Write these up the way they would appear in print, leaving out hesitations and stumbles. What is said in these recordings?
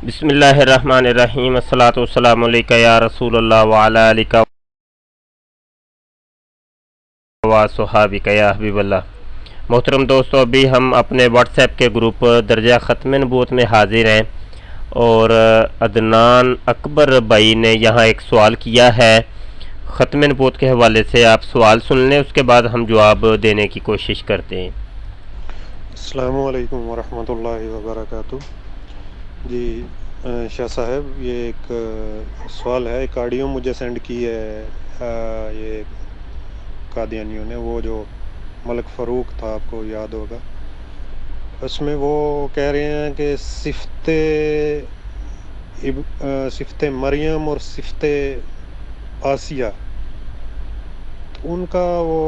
बिस्मिल्लाहिर्रहमानिर्रहीम अस्सलातु वस्सलामु अलैका या रसूल अल्लाह व अला आलिका व सुहाबिका या हबीबल्लाह। मोहतरम दोस्तों, अभी हम अपने व्हाट्सएप के ग्रुप दर्जा ख़त्म नबूवत में हाजिर हैं और अदनान अकबर भाई ने यहाँ एक सवाल किया है ख़त्म नबूवत के हवाले से। आप सवाल सुन लें, उसके बाद हम जवाब देने की कोशिश करते हैं। अस्सलामु अलैकुम वरहमतुल्लाहि वबरकातुह। जी शाह साहब, ये एक सवाल है, एक ऑडियो मुझे सेंड की है ये कादियानियों ने। वो जो मलिक फ़ारूक था, आपको याद होगा, उसमें वो कह रहे हैं कि सिफ़्ते मरियम और सिफ़्ते आसिया, तो उनका वो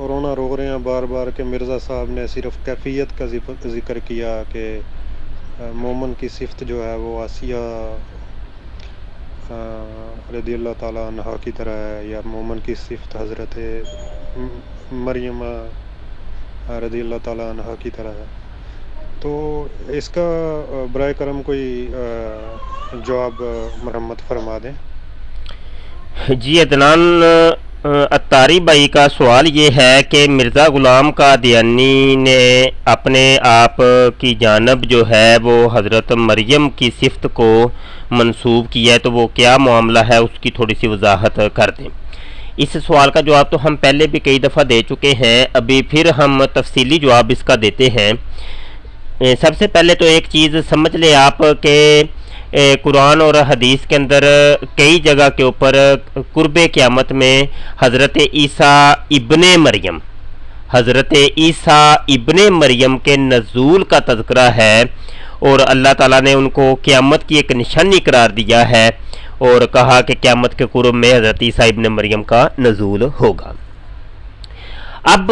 रोना रो रहे हैं बार बार कि मिर्ज़ा साहब ने सिर्फ़ कैफियत का ज़िक्र किया कि मोमन की सिफ़त जो है वो आसिया रज़ियल्लाहु ताला अन्हा की तरह है, या मोमन की सिफ़त हज़रत मरियम रज़ियल्लाहु ताला अन्हा की तरह है। तो इसका बराए करम कोई जवाब मरम्मत फरमा दें। जी, अदनान अत्तारी भाई का सवाल ये है कि मिर्ज़ा ग़ुलाम कादियानी ने अपने आप की जानब जो है वो हज़रत मरियम की सिफ़त को मंसूब किया है, तो वो क्या मामला है, उसकी थोड़ी सी वजाहत कर दें। इस सवाल का जवाब तो हम पहले भी कई दफ़ा दे चुके हैं, अभी फिर हम तफसीली जवाब इसका देते हैं। सबसे पहले तो एक चीज़ समझ लें आप कि कुरान और हदीस के अंदर कई जगह के ऊपर कुर्ब क़यामत में हज़रत ईसा इब्ने मरियम के नज़ूल का तज़किरा है और अल्लाह ताला ने उनको क़यामत की एक निशानी करार दिया है और कहा कि क़यामत के कुर्ब में हज़रत ईसा इब्ने मरियम का नज़ूल होगा। अब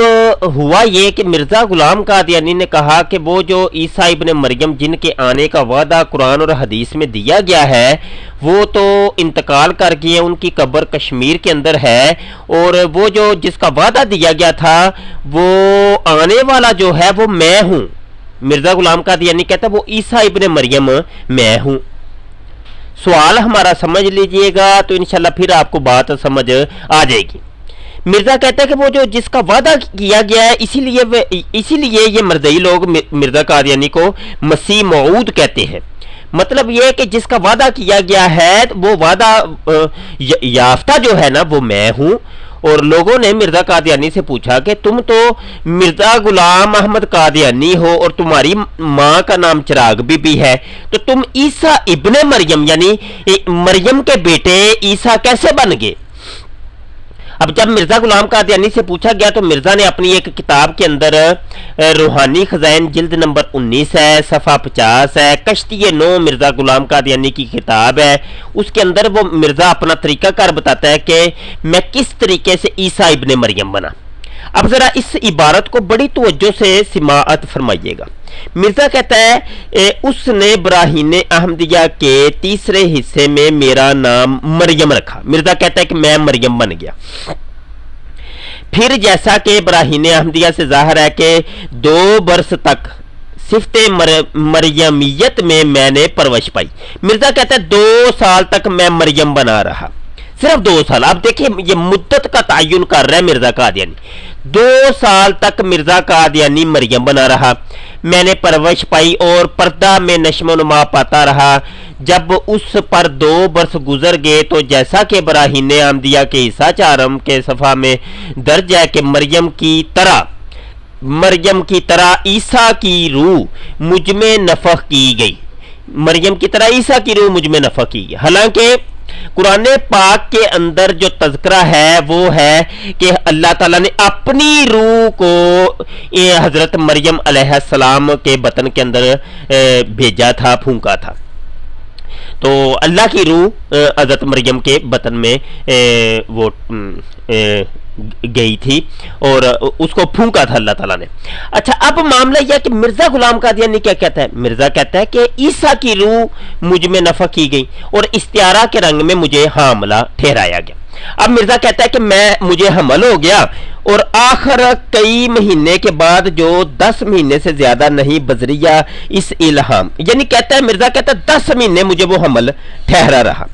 हुआ ये कि मिर्ज़ा ग़ुलाम कादियानी ने कहा कि वो जो ईसा इब्ने मरियम जिनके आने का वादा कुरान और हदीस में दिया गया है वो तो इंतकाल कर गए, उनकी कब्र कश्मीर के अंदर है, और वो जो जिसका वादा दिया गया था वो आने वाला जो है वो मैं हूँ। मिर्ज़ा ग़ुलाम कादियानी कहता है वो ईसा इब्ने मरियम मैं हूँ। सवाल हमारा समझ लीजिएगा तो इंशाल्लाह फिर आपको बात समझ आ जाएगी। मिर्ज़ा कहता है कि वो जो जिसका वादा किया गया है, इसीलिए ये मरदई लोग मिर्ज़ा कादियानी को मसीह मऊद कहते हैं। मतलब ये है कि जिसका वादा किया गया है वो वादा याफ्ता जो है ना वो मैं हूँ। और लोगों ने मिर्ज़ा कादियानी से पूछा कि तुम तो मिर्ज़ा ग़ुलाम अहमद कादियानी हो और तुम्हारी माँ का नाम चिराग बीबी है, तो तुम ईसा इब्ने मरियम यानी मरियम के बेटे ईसा कैसे बन गए। अब जब मिर्ज़ा ग़ुलाम कादियानी से पूछा गया तो मिर्ज़ा ने अपनी एक किताब के अंदर रूहानी खज़ाइन जिल्द नंबर 19 है, सफ़ा 50 है, कश्ती नौ मिर्ज़ा ग़ुलाम कादियानी की किताब है, उसके अंदर वो मिर्ज़ा अपना तरीक़ाकार बताता है कि मैं किस तरीके से ईसा इब्ने मरियम बना। अब ज़रा इस इबारत को बड़ी तवज्जो से सिमाअत फरमाइएगा। मिर्ज़ा कहता है उसने बराहीन अहमदिया के तीसरे हिस्से में मेरा नाम मरियम रखा। मिर्ज़ा कहता है कि मैं मरियम बन गया। फिर जैसा कि बराहीन अहमदिया से ज़ाहिर है कि 2 बरस तक सिफ़्ते मरियमियत में मैंने परवश पाई। मिर्ज़ा कहता है 2 साल तक मैं मरियम बना रहा, सिर्फ 2 साल। आप देखिए ये मुद्दत का तयन कर रहा है मिर्ज़ा कादियानी। 2 साल तक मिर्ज़ा कादियानी मरियम बना रहा, मैंने परवरिश पाई और पर्दा में नश्मो नुमा पाता रहा। जब उस पर 2 बरस गुजर गए तो जैसा कि बराहीन अहमदिया के ईसा चारम के सफ़ा में दर्ज है कि मरियम की तरह ईसा की रूह मुझ में नफ़ख की गई। मरियम की तरह ईसा की रूह मुझ में नफ़ख की गई। हालांकि कुरान पाक के अंदर जो तज़किरा है वो है कि अल्लाह ताला ने अपनी रूह को हज़रत मरियम अलैहिस्सलाम के बतन के अंदर भेजा था, फूंका था। तो अल्लाह की रूह हज़रत मरियम के बतन में वो गई थी और उसको फूंका था अल्लाह ताला ने। अच्छा, अब मामला यह कि मिर्जा गुलाम कादियानी क्या कहता है? मिर्जा कहता है कि ईसा की रूह मुझ में नफख की गई और इस्तियारा के रंग में मुझे हामला ठहराया गया। अब मिर्जा कहता है कि मुझे हमल हो गया और आखिर कई महीने के बाद, जो 10 महीने से ज्यादा नहीं, बजरिया इस इल्हाम, यानी कहता है मिर्जा कहता है 10 महीने मुझे वो हमल ठहरा रहा,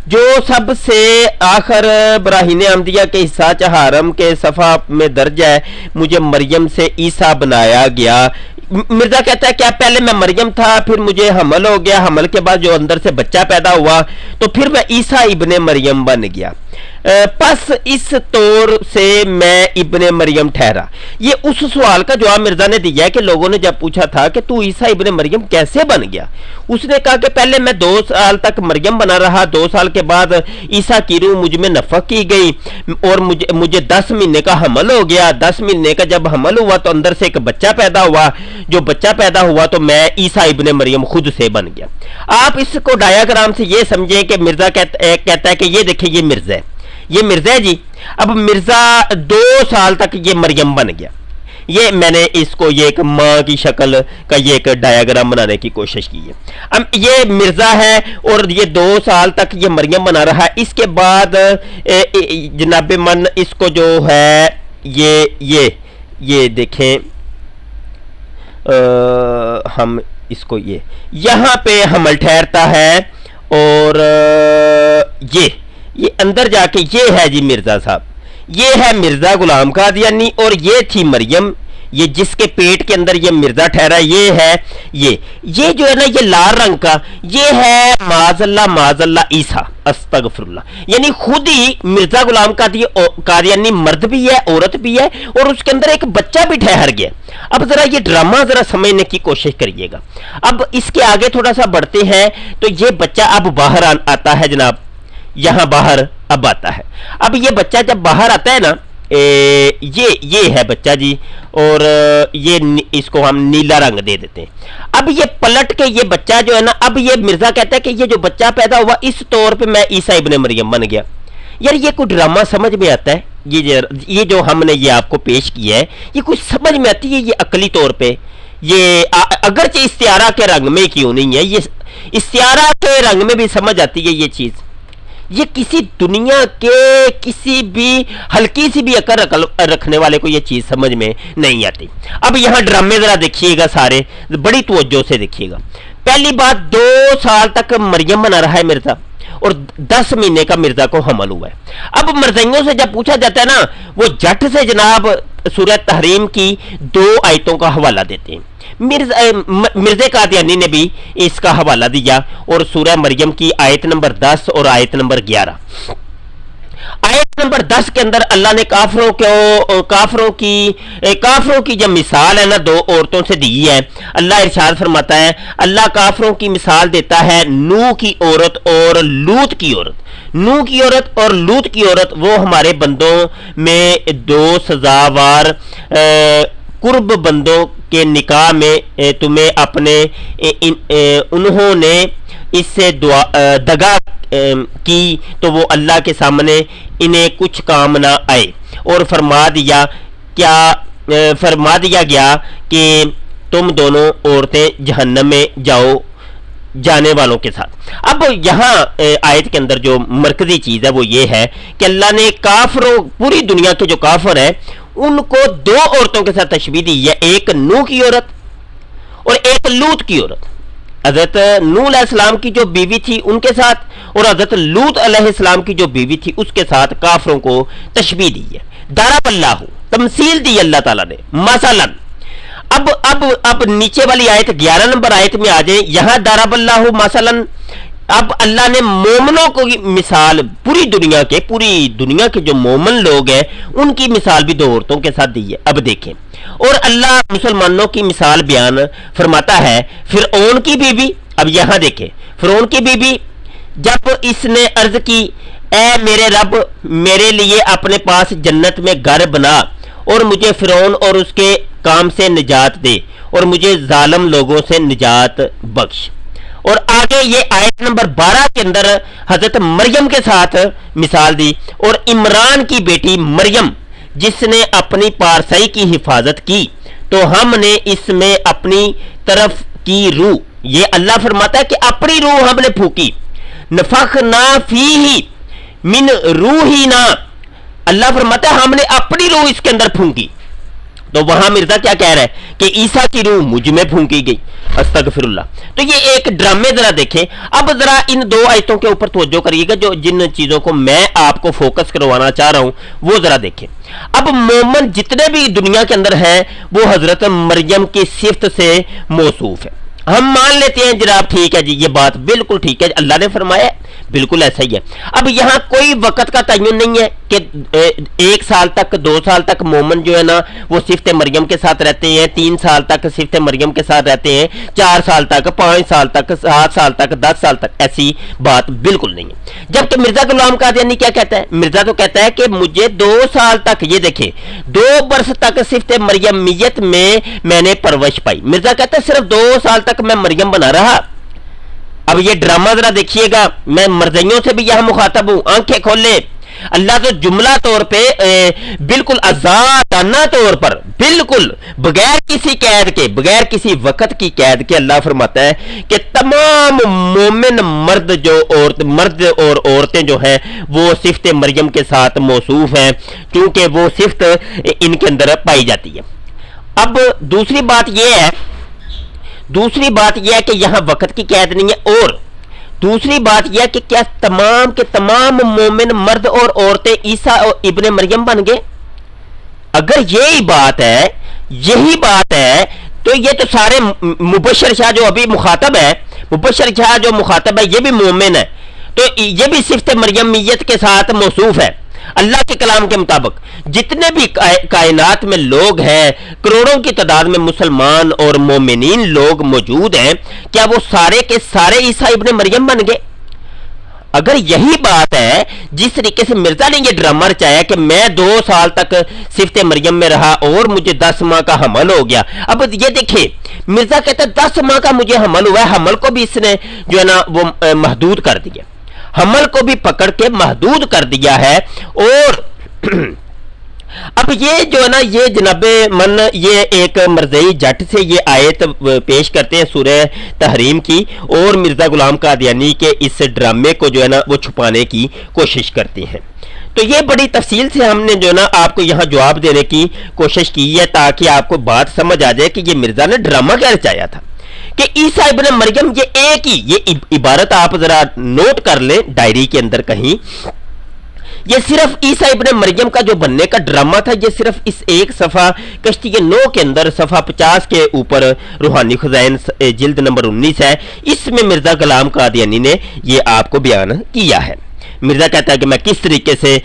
जो सबसे आखिर बराहीन अहमदिया के हिस्सा चहारम के सफ़ा में दर्ज है, मुझे मरियम से ईसा बनाया गया। मिर्जा कहता है क्या पहले मैं मरियम था, फिर मुझे हमल हो गया, हमल के बाद जो अंदर से बच्चा पैदा हुआ तो फिर मैं ईसा इब्ने मरियम बन गया, बस इस तौर से मैं इब्ने मरियम ठहरा। ये उस सवाल का जवाब मिर्जा ने दिया है कि लोगों ने जब पूछा था कि तू ईसा इब्ने मरियम कैसे बन गया, उसने कहा कि पहले मैं 2 साल तक मरियम बना रहा, 2 साल के बाद ईसा की रूह मुझ में नफख की गई और मुझे 10 महीने का हमल हो गया। 10 महीने का जब हमल हुआ तो अंदर से एक बच्चा पैदा हुआ, जो बच्चा पैदा हुआ तो मैं ईसा इब्ने मरियम खुद से बन गया। आप इसको डायाग्राम से ये समझें कि मिर्जा कहता है कि ये देखिए ये मिर्जा है, ये मिर्जा है जी। अब मिर्जा 2 साल तक ये मरियम बन गया। ये मैंने इसको ये एक माँ की शक्ल का ये एक डायग्राम बनाने की कोशिश की है। अब ये मिर्जा है और ये 2 साल तक ये मरियम बना रहा है। इसके बाद जनाब मन इसको जो है ये देखें, हम इसको ये यहाँ पे हमल ठहरता है और ये अंदर जाके ये है जी मिर्जा साहब, ये है मिर्जा गुलाम कादियानी और ये थी मरियम, ये जिसके पेट के अंदर ये मिर्जा ठहरा, ये है ये जो है ना ये लाल रंग का, ये है माजल्ला ईसा, अस्तगफिरुल्लाह, यानी खुद ही मिर्जा गुलाम कादियानी मर्द भी है, औरत भी है और उसके अंदर एक बच्चा भी ठहर गया। अब जरा ये ड्रामा जरा समझने की कोशिश करिएगा। अब इसके आगे थोड़ा सा बढ़ते हैं तो ये बच्चा अब बाहर आता है जनाब, यहां बाहर अब आता है। अब ये बच्चा जब बाहर आता है ना, ये है बच्चा जी और ये इसको हम नीला रंग दे देते हैं। अब ये पलट के ये बच्चा जो है ना, अब ये मिर्जा कहता है कि ये जो बच्चा पैदा हुआ इस तौर पे मैं ईसा इब्ने मरियम बन गया। यार ये कोई ड्रामा समझ में आता है? ये जो हमने ये आपको पेश किया है ये कुछ समझ में आती है? ये अकली तौर पे ये अगरचे इस्तियारा के रंग में क्यों नहीं है, ये इस्तियारा के रंग में भी समझ आती है ये चीज। ये किसी दुनिया के किसी भी हल्की सी भी अकल रखने वाले को ये चीज समझ में नहीं आती। अब यहाँ ड्रामे जरा देखिएगा, सारे बड़ी तवज्जो से देखिएगा। पहली बात, 2 साल तक मरियम बना रहा है मिर्जा और 10 महीने का मिर्जा को हमल हुआ है। अब मर्जियों से जब पूछा जाता है ना, वो झट से जनाब सूरह तहरीम की 2 आयतों का हवाला देते हैं। मिर्जा कादियानी ने भी इसका हवाला दिया और सूरह मरियम की आयत नंबर 10 और आयत नंबर 11। आयत नंबर 10 के अंदर अल्लाह ने काफरों की जब मिसाल है ना 2 औरतों से दी है। अल्लाह इरशाद फरमाता है, अल्लाह काफरों की मिसाल देता है नूह की औरत और लूत की औरत। नूह की औरत और लूत की औरत वो हमारे बंदों में 2 सजावार कुर्ब बंदों के निकाह में तुम्हें अपने उन्होंने इससे दगा की तो वो अल्लाह के सामने इन्हें कुछ काम ना आए और फरमा दिया गया कि तुम दोनों औरतें जहन्नम में जाओ जाने वालों के साथ। अब यहाँ आयत के अंदर जो मरकजी चीज है वो ये है कि अल्लाह ने काफरों, पूरी दुनिया के जो काफर है उनको 2 औरतों के साथ तशबीह दी है, एक नूह की औरत और एक लूत की औरत। हजरत नूह अलैहिस्सलाम की जो बीवी थी उनके साथ और हजरत लूत अलैहिस्सलाम की जो बीवी थी उसके साथ काफरों को तशबीह दी है। दरबल्लाहु, तमसील दी अल्लाह ताला ने, मसलन। अब नीचे वाली आयत 11 नंबर आयत में आ जाए, यहां दरबल्लाहु मसलन। अब अल्लाह ने मोमनों को मिसाल, पूरी दुनिया के जो मोमन लोग हैं उनकी मिसाल भी 2 औरतों के साथ दी है। अब देखें, और अल्लाह मुसलमानों की मिसाल बयान फरमाता है फिरौन की बीबी। अब यहां देखें, फिरौन की बीबी जब इसने अर्ज की, ऐ मेरे रब, मेरे लिए अपने पास जन्नत में घर बना और मुझे फिरौन और उसके काम से निजात दे और मुझे जालिम लोगों से निजात बख्श। और आगे ये आयत नंबर 12 के अंदर हजरत मरियम के साथ मिसाल दी और इमरान की बेटी मरियम जिसने अपनी पारसाई की हिफाजत की तो हमने इसमें अपनी तरफ की रूह, ये अल्लाह फरमाता है कि अपनी रूह हमने फूकी, नफखना फीही मिन रूहिना, अल्लाह फरमाता है हमने अपनी रूह इसके अंदर फूंकी। तो वहां मिर्जा क्या कह रहा है कि ईसा की रूह मुझ में फूंकी गई, अस्तगफिरुल्लाह। तो ये एक ड्रामे जरा देखें। अब जरा इन दो आयतों के ऊपर तवज्जो करिएगा, जो जिन चीजों को मैं आपको फोकस करवाना चाह रहा हूं वो जरा देखें। अब मोमन जितने भी दुनिया के अंदर हैं वो हजरत मरियम की सिफत से मौसूफ है। हम मान लेते हैं जनाब ठीक है जी, ये बात बिल्कुल ठीक है, अल्लाह ने फरमाया, बिल्कुल ऐसा ही है। अब यहां कोई वक्त का तयन नहीं है कि 1 साल तक 2 साल तक मोमन जो है ना वो सिफत मरियम के साथ रहते हैं, 3 साल तक सिफत मरियम के साथ रहते हैं, 4 साल तक, 5 साल तक, 7 साल तक, 10 साल तक, ऐसी बात बिल्कुल नहीं है। जबकि मिर्जा गुलाम कादियानी क्या कहता है, मिर्जा तो कहता है कि मुझे 2 साल तक, ये देखें 2 बरस तक सिफत मरियमियत में मैंने परवरिश पाई। मिर्जा कहता है सिर्फ 2 साल तक मैं मरियम बना रहा। अब ये ड्रामा जरा देखिएगा, मैं मर्जियों से भी यहां मुखातब हूं, आंखें खोले। अल्लाह तो जुमला तौर पे बिल्कुल आजादाना तौर पर, बिल्कुल बगैर किसी कैद के, बगैर किसी वक्त की कैद के अल्लाह फरमाता है कि तमाम मोमिन मर्द और औरतें जो हैं वो सिफत मरियम के साथ मौसूफ हैं, क्योंकि वो सिफत इनके अंदर पाई जाती है। अब दूसरी बात यह है कि यहां वक्त की कैद नहीं है, और दूसरी बात यह कि क्या तमाम के तमाम मोमिन मर्द और औरतें ईसा और इब्ने मरियम बन गए? अगर यही बात है तो ये तो सारे मुबशर शाह जो अभी मुखातब है, मुबशर शाह जो मुखातब है ये भी मोमिन है, तो ये भी सिफत मरियमियत के साथ मौसूफ है। अल्लाह के कलाम के मुताबिक जितने भी कायनात में लोग हैं, करोड़ों की तादाद में मुसलमान और मोमिनीन लोग मौजूद हैं, क्या वो सारे के सारे ईसा इब्ने मरियम बन गए? अगर यही बात है, जिस तरीके से मिर्जा ने ये ड्रामा रचाया कि मैं 2 साल तक सिफत मरियम में रहा और मुझे 10 माह का हमल हो गया। अब ये देखिए मिर्जा कहता है 10 माह का मुझे हमल हुआ है, हमल को भी इसने जो है ना वो महदूद कर दिया, हमल को भी पकड़ के महदूद कर दिया है। और अब ये जो है ना ये जनाबे मन ये एक मरज़ई जट से ये आयत पेश करते हैं सूरह तहरीम की, और मिर्जा गुलाम कादियानी के इस ड्रामे को जो है ना वो छुपाने की कोशिश करते हैं। तो ये बड़ी तफसील से हमने जो है ना आपको यहाँ जवाब देने की कोशिश की है, ताकि आपको बात समझ आ जाए कि ये मिर्जा ने ड्रामा क्या रचाया था कि ईसा इब्ने मरियम, ये एक ही ये इबारत आप जरा नोट कर लें डायरी के अंदर कहीं, ये सिर्फ ईसा इब्ने मरियम का जो बनने का ड्रामा था, ये सिर्फ इस एक सफ़ा कश्ती के 9 के अंदर सफ़ा 50 के ऊपर रूहानी खज़ाइन जिल्द नंबर 19 है, इसमें मिर्जा गुलाम कादियानी ने ये आपको बयान किया है। मिर्जा कहता है कि मैं किस तरीके से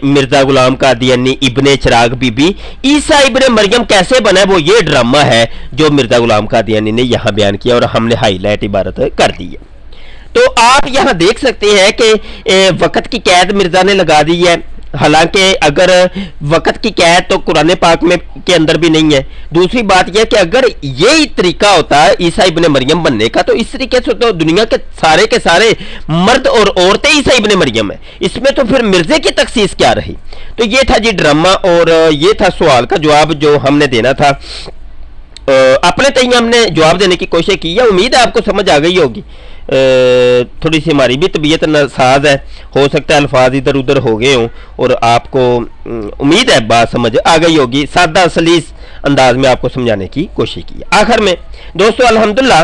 मिर्जा गुलाम कादियानी इब्ने चिराग बीबी ईसा इब्ने मरियम कैसे बना है, वो ये ड्रामा है जो मिर्जा गुलाम कादियानी ने यहाँ बयान किया और हमने हाईलाइट इबारत कर दी है। तो आप यहाँ देख सकते हैं कि वक़्त की कैद मिर्जा ने लगा दी है, हालांकि अगर वक़्त की कैद तो कुरान पाक में के अंदर भी नहीं है। दूसरी बात यह कि अगर यही तरीका होता है ईसा इब्ने मरियम बनने का, तो इस तरीके से तो दुनिया के सारे मर्द और औरतें ईसा इब्ने मरियम है, इसमें तो फिर मिर्जे की तखसीस क्या रही। तो ये था जी ड्रामा, और ये था सवाल का जवाब जो हमने देना था। अपने तय हमने जवाब देने की कोशिश की है, उम्मीद है आपको समझ आ गई होगी। थोड़ी सी हमारी भी तबीयत नासाज है, हो सकता है अल्फाज इधर उधर हो गए हों, और आपको उम्मीद है बात समझ आ गई होगी। सादा सलीस अंदाज में आपको समझाने की कोशिश की है। आखिर में दोस्तों अल्हम्दुलिल्लाह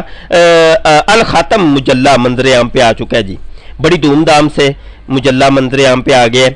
अल ख़ातम मुजल्ला मंजर आम पे आ चुका है जी, बड़ी धूमधाम से मुजल्ला मंजर आम पे आ गया।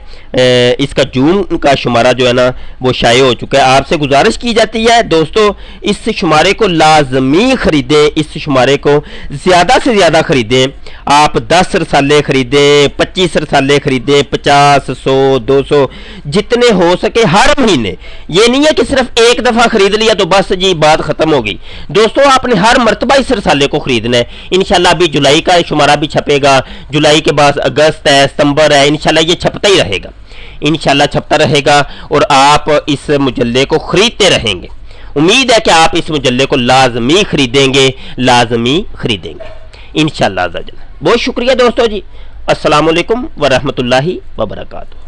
इसका जून का शुमारा जो है ना वो शाये हो चुका है। आपसे गुजारिश की जाती है दोस्तों इस शुमारे को लाजमी ख़रीदें, इस शुमारे को ज़्यादा से ज़्यादा ख़रीदें। आप 10 रसाले ख़रीदें, 25 रसाले ख़रीदें, 50, 100, 200 जितने हो सके हर महीने। ये नहीं है कि सिर्फ एक दफ़ा ख़रीद लिया तो बस जी बात ख़त्म हो गई। दोस्तों आपने हर मरतबा इस रसाले को ख़रीदना है। इंशाल्लाह अभी जुलाई का शुमारा भी छपेगा, जुलाई के बाद अगस्त है, सितंबर है, इंशाल्लाह ये छपता ही रहेगा, इंशाल्लाह छपता रहेगा, और आप इस मुजल्ले को खरीदते रहेंगे। उम्मीद है कि आप इस मुजल्ले को लाजमी खरीदेंगे इंशाल्लाह। बहुत शुक्रिया दोस्तों जी। अस्सलाम वालेकुम व रहमतुल्लाहि व बरकातुहू।